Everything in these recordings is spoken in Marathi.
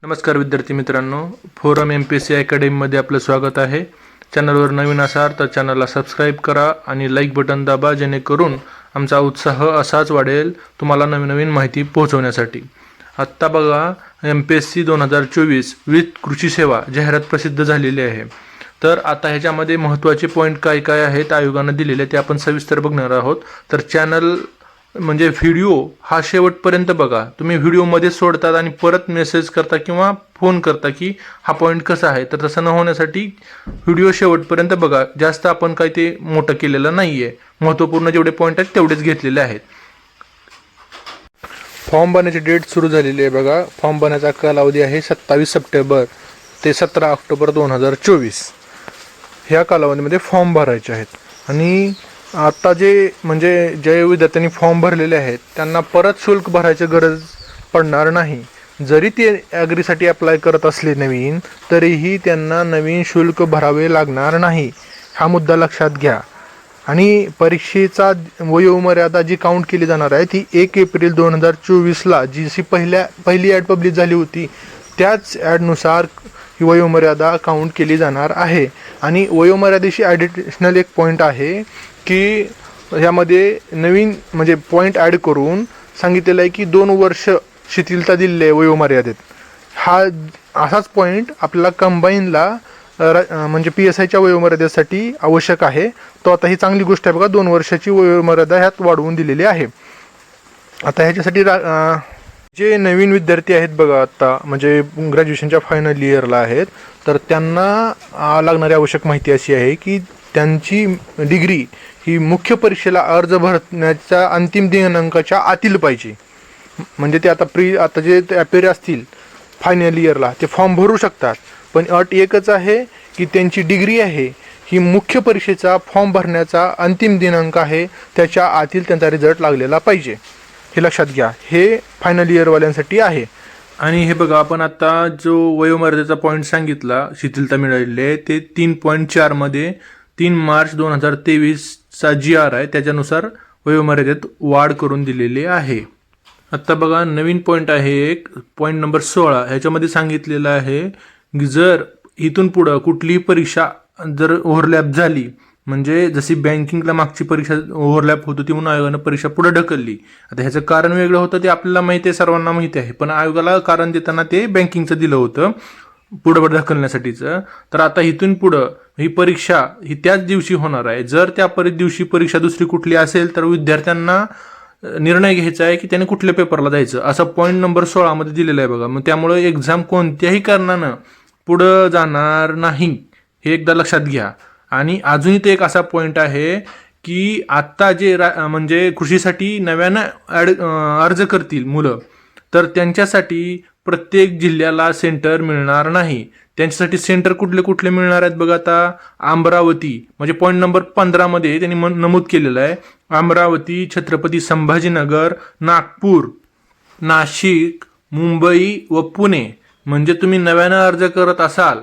नमस्कार विद्यार्थी मित्रांनो, फोरम MPSC अकॅडमीमध्ये आपलं स्वागत आहे। चॅनलवर नवीन असाल तर चॅनलला सबस्क्राईब करा आणि लाईक बटन दाबा, जेणेकरून आमचा उत्साह असाच वाढेल तुम्हाला नवीन नवीन माहिती पोहोचवण्यासाठी। आत्ता बघा, MPSC 2024 विथ कृषी सेवा जाहिरात प्रसिद्ध झालेली आहे। तर आता ह्याच्यामध्ये महत्त्वाचे पॉईंट काय काय आहेत आयोगानं दिलेले ते आपण सविस्तर बघणार आहोत। तर चॅनल म्हणजे व्हिडिओ हा शेवटपर्यंत बघा। तुम्ही व्हिडिओमध्ये सोडतात आणि परत मेसेज करता किंवा फोन करता की हा पॉईंट कसा आहे, तर तसं न होण्यासाठी व्हिडिओ शेवटपर्यंत बघा। जास्त आपण काही ते मोठं केलेलं नाही आहे, महत्त्वपूर्ण जेवढे पॉईंट आहेत तेवढेच घेतलेले आहेत। फॉर्म भरण्याची डेट सुरू झालेली आहे बघा। फॉर्म भरण्याचा कालावधी आहे 27 सप्टेंबर ते 17 ऑक्टोबर 2024। ह्या कालावधीमध्ये फॉर्म भरायचे आहेत। आणि आता जे विद्यार्थ्यांनी फॉर्म भरलेले आहेत त्यांना परत शुल्क भरायची गरज पडणार नाही। जरी ते ॲग्रीसाठी अप्लाय करत असले नवीन, तरीही त्यांना नवीन शुल्क भरावे लागणार नाही, हा मुद्दा लक्षात घ्या। आणि परीक्षेचा वयोमर्यादा जी काउंट केली जाणार आहे ती 1 एप्रिल 2024ला जी पहिली ॲड पब्लिश झाली होती त्याच ॲडनुसार ही वयोमर्यादा काउंट केली जाणार आहे। आणि वयोमर्यादेशी ॲडिशनल एक पॉईंट आहे की ह्यामध्ये नवीन पॉईंट ॲड करून सांगितलेलं आहे की 2 वर्ष शिथिलता दिलेली आहे वयोमर्यादेत। हा असाच पॉईंट आपल्याला कंबाईनला PSIच्या वयोमर्यादेसाठी आवश्यक आहे। तो आता ही चांगली गोष्ट आहे बघा, 2 वर्षाची वयोमर्यादा ह्यात वाढवून दिलेली आहे। आता ह्याच्यासाठी जे नवीन विद्यार्थी आहेत बघा, आता ग्रॅज्युएशनच्या फायनल इयरला आहेत, तर त्यांना लागणारी आवश्यक माहिती अशी आहे की त्यांची डिग्री ही मुख्य परीक्षेला अर्ज भरण्याच्या अंतिम दिनांकाच्या आतील पाहिजे। ते आता जे अपेअर असतील फायनल इयरला ते फॉर्म भरू शकतात, पण अट एकच आहे की त्यांची डिग्री आहे ही मुख्य परीक्षेचा फॉर्म भरण्याचा अंतिम दिनांक आहे त्याच्या आतील त्यांचा रिझल्ट लागलेला पाहिजे। हे लक्षात घ्या, हे फायनल इयरवाल्यांसाठी आहे। आणि हे बघा, आपण आता जो वयोमर्यादेचा पॉईंट सांगितला शिथिलता मिळालेली आहे ते 3.4 मध्ये 3 मार्च 2023चा GR आहे, त्याच्यानुसार वयोमर्यादेत वाढ करून दिलेली आहे। आता बघा, नवीन पॉईंट आहे एक, पॉईंट नंबर 16। ह्याच्यामध्ये सांगितलेलं आहे की जर इथून पुढं कुठलीही परीक्षा जर ओव्हरलॅप झाली, जशी बँकिंगला मागची परीक्षा ओव्हरलॅप होत होती म्हणून आयोगानं परीक्षा पुढे ढकलली। आता ह्याचं कारण वेगळं होतं, ते आपल्याला माहिती आहे, सर्वांना माहिती आहे, पण आयोगाला कारण देताना ते बँकिंगचं दिलं होतं पुढं ढकलण्यासाठीचं। तर आता इथून पुढं ही परीक्षा ही त्याच दिवशी होणार आहे। जर त्या दिवशी परीक्षा दुसरी कुठली असेल तर विद्यार्थ्यांना निर्णय घ्यायचा आहे की त्याने कुठल्या पेपरला जायचं, असं पॉईंट नंबर 16 मध्ये दिलेलं आहे बघा। त्यामुळे एक्झाम कोणत्याही कारणानं पुढं जाणार नाही, हे एकदा लक्षात घ्या। आणि अजूनही ते एक असा पॉईंट आहे की आत्ता जे कृषीसाठी नव्यानं अर्ज करतील मुलं, तर त्यांच्यासाठी प्रत्येक जिल्ह्याला सेंटर मिळणार नाही। त्यांच्यासाठी सेंटर कुठले कुठले मिळणार आहेत बघा। आता अमरावती पॉईंट नंबर 15 मध्ये त्यांनी नमूद केलेलं आहे, अमरावती, छत्रपती संभाजीनगर, नागपूर, नाशिक, मुंबई व पुणे। तुम्ही नव्यानं अर्ज करत असाल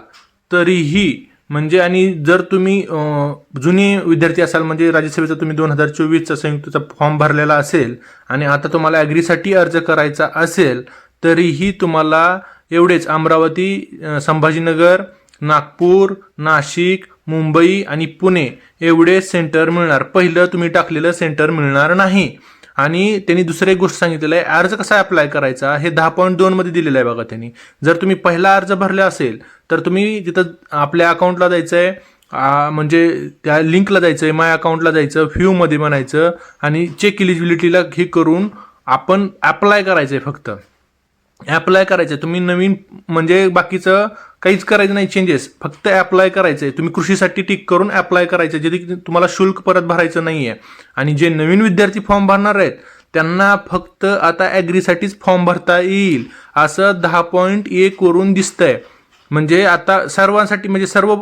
तरीही आणि जर तुम्ही जुने विद्यार्थी असाल, राज्यसेवेचा तुम्ही 2024चा संयुक्तचा फॉर्म भरलेला असेल आणि आता तुम्हाला ॲग्रीसाठी अर्ज करायचा असेल, तरीही तुम्हाला एवढेच अमरावती, संभाजीनगर, नागपूर, नाशिक, मुंबई आणि पुणे एवढे सेंटर मिळणार। पहिलं तुम्ही टाकलेलं सेंटर मिळणार नाही। आणि त्यांनी दुसरी एक गोष्ट सांगितलेलं आहे, अर्ज कसा अप्लाय करायचा हे 10.2 मध्ये दिलेलं आहे बघा त्यांनी। जर तुम्ही पहिला अर्ज भरला असेल तर तुम्ही तिथं आपल्या अकाउंटला जायचं आहे, त्या लिंकला जायचं आहे, माय अकाउंटला जायचं, व्ह्यू मध्ये म्हणायचं आणि चेक इलिजिबिलिटीला हे करून आपण अप्लाय करायचं आहे। फक्त अप्लाय करायचं आहे, तुम्ही नवीन बाकीचं काहीच करायचं नाही, चेंजेस फक्त अप्लाय करायचं आहे। तुम्ही कृषीसाठी टिक करून अप्लाय करायचं, जेथे तुम्हाला शुल्क परत भरायचं नाही आहे। आणि जे नवीन विद्यार्थी फॉर्म भरणार आहेत त्यांना फक्त आता ॲग्रीसाठीच फॉर्म भरता येईल असं 10.1 वरून दिसतंय। आता सर्वांसाठी सर्व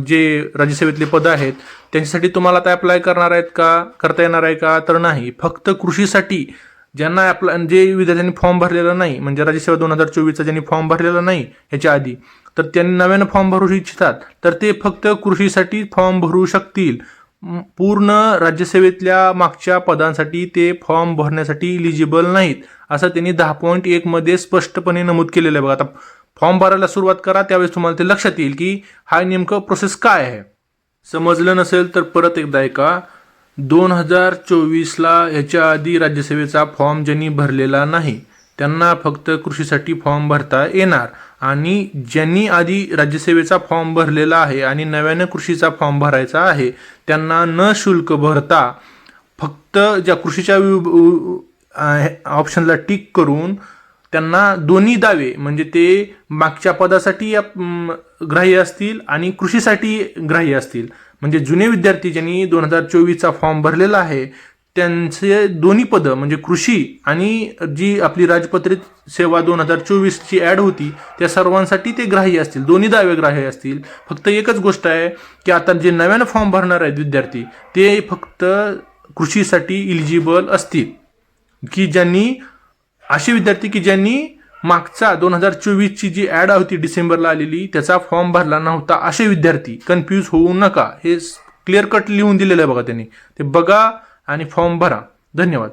जे राज्यसेवेतले पद आहेत त्यांच्यासाठी तुम्हाला आता अप्लाय करता येणार आहे का, तर नाही। फक्त कृषीसाठी ज्यांना जे विद्यार्थ्यांनी फॉर्म भरलेला नाही, राज्यसेवा 2024चा ज्यांनी फॉर्म भरलेला नाही ह्याच्या आधी, तर त्यांनी नव्यानं फॉर्म भरू इच्छितात तर ते फक्त कृषीसाठी फॉर्म भरू शकतील। पूर्ण राज्यसेवेतल्या मागच्या पदांसाठी ते फॉर्म भरण्यासाठी इलिजिबल नाहीत, असं त्यांनी 10.1 मध्ये स्पष्टपणे नमूद केलेलं आहे. बघा, आता फॉर्म भरायला सुरुवात करा त्यावेळेस तुम्हाला ते लक्षात येईल की हा नेमकं प्रोसेस काय आहे. समजलं नसेल तर परत एकदा ऐका. 2024ला ह्याच्या आधी राज्यसेवेचा फॉर्म ज्यांनी भरलेला नाही त्यांना फक्त कृषीसाठी फॉर्म भरता येणार, आणि ज्यांनी आधी राज्यसेवेचा फॉर्म भरलेला आहे आणि नव्यानं कृषीचा फॉर्म भरायचा आहे त्यांना न शुल्क भरता फक्त ज्या कृषीच्या ऑप्शनला टिक करून त्यांना दोन्ही दावे म्हणजे ते मागच्या पदासाठी ग्राह्य असतील आणि कृषीसाठी ग्राह्य असतील. म्हणजे जुने विद्यार्थी ज्यांनी 2024चा फॉर्म भरलेला आहे त्यांचे दोन्ही पदं म्हणजे कृषी आणि जी आपली राजपत्रित सेवा 2024ची ॲड होती त्या सर्वांसाठी ते ग्राह्य असतील, दोन्ही दावे ग्राह्य असतील. फक्त एकच गोष्ट आहे की आता जे नव्यानं फॉर्म भरणार आहेत विद्यार्थी ते फक्त कृषीसाठी इलिजिबल असतील, की ज्यांनी असे विद्यार्थी की ज्यांनी मागचा 2024ची जी ॲड होती डिसेंबरला आलेली त्याचा फॉर्म भरला नव्हता, असे विद्यार्थी. कन्फ्यूज होऊ नका, हे क्लिअर कट लिहून दिलेलं आहे बघा त्यांनी, ते बघा आणि फॉर्म भरा. धन्यवाद.